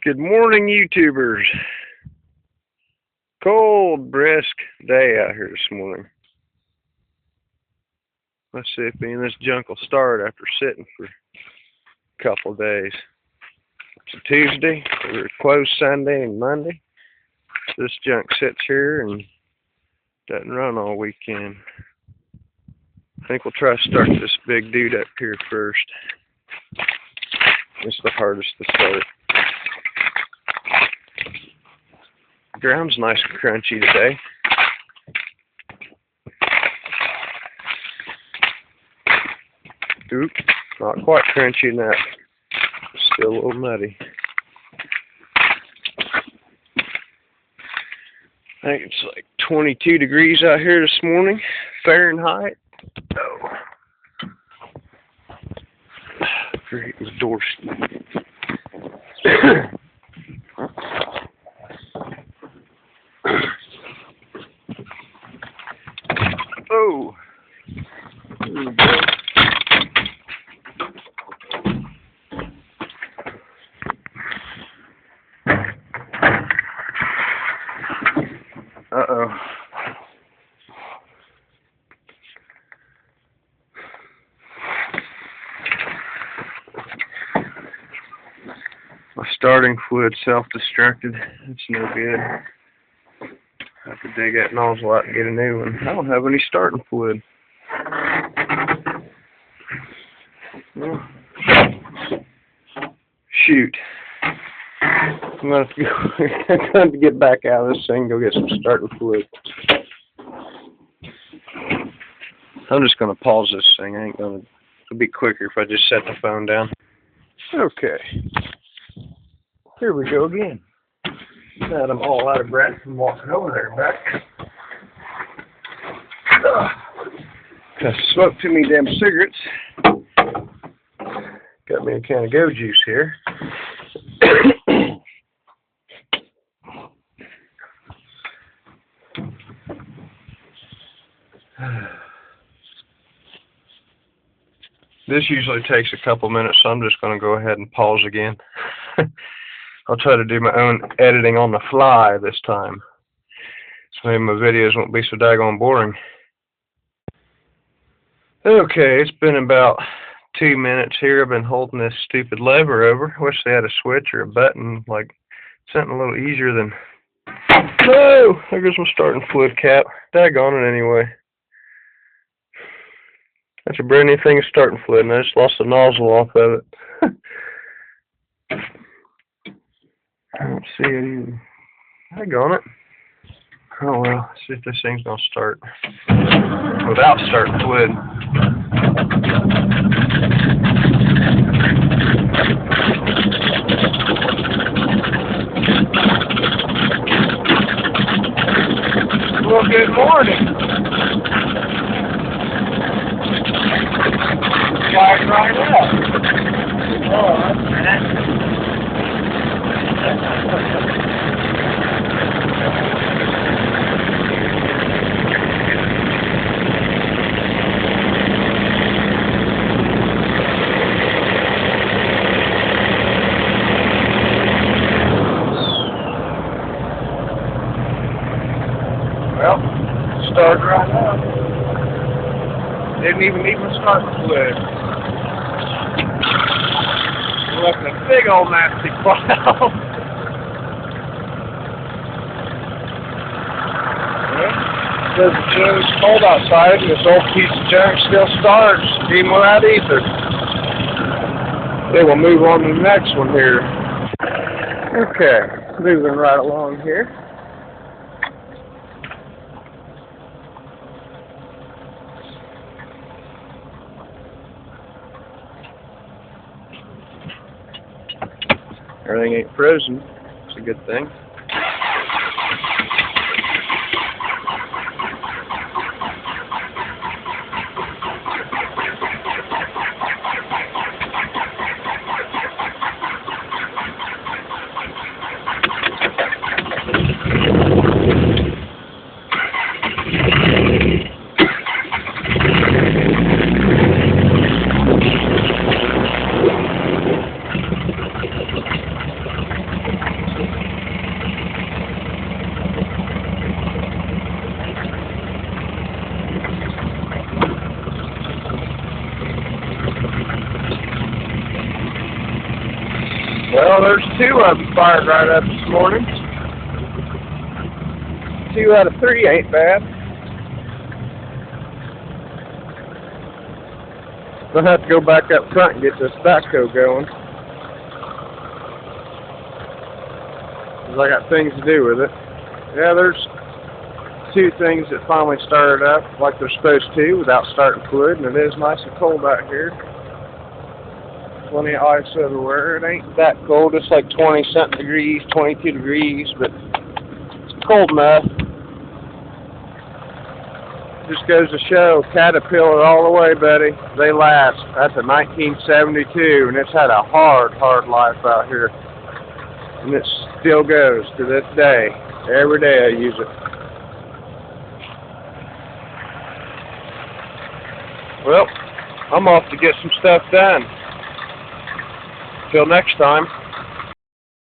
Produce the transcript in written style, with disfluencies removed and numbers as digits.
Good morning, YouTubers. Cold, brisk day out here this morning. Let's see if any of this junk will start after sitting for a couple of days. It's a Tuesday. We're closed Sunday and Monday. This junk sits here and doesn't run all weekend. I think we'll try to start this big dude up here first. It's the hardest to start. The ground's nice and crunchy today. Oop, not quite crunchy enough. Still a little muddy. I think it's like 22 degrees out here this morning, Fahrenheit. Oh. Great, the door. Oh. Uh-oh. My starting fluid self-destructed. It's no good. I have to dig that nozzle out and get a new one. I don't have any starting fluid. Well, shoot. I'm going to have to get back out of this thing and go get some starting fluid. I'm just going to pause this thing. It'll be quicker if I just set the phone down. Okay. Here we go again. Now that I'm all out of breath from walking over there and back. I smoked too many damn cigarettes. Got me a can of Go Juice here. This usually takes a couple minutes, so I'm just going to go ahead and pause again. I'll try to do my own editing on the fly this time, so maybe my videos won't be so daggone boring. Okay, it's been about 2 minutes here. I've been holding this stupid lever over. I wish they had a switch or a button, like something a little easier than... No! There goes my starting fluid cap. Daggone it anyway. That's a brand new thing of starting fluid, and I just lost the nozzle off of it. I don't see it even. Daggone it. Oh well, let's see if this thing's gonna start without starting fluid. Well, good morning. Guys right up. Oh, that's nasty. Well, start right up. Didn't even need my starting fluid. Left a big old nasty cloud. Well, it's cold outside, and this old piece of junk still starts, even without ether. Then we'll move on to the next one here. Okay, moving right along here. Everything ain't frozen. It's a good thing. Well, there's 2 of them fired right up this morning. 2 out of 3 ain't bad. I'll have to go back up front and get this backhoe going, 'cause I got things to do with it. Yeah, there's 2 things that finally started up like they're supposed to without starting fluid, and it is nice and cold out here. Plenty of ice everywhere. It ain't that cold. It's like 20-something degrees, 22 degrees, but it's cold enough. Just goes to show, Caterpillar all the way, buddy. They last. That's a 1972, and it's had a hard life out here. And it still goes to this day. Every day I use it. Well, I'm off to get some stuff done. Till next time.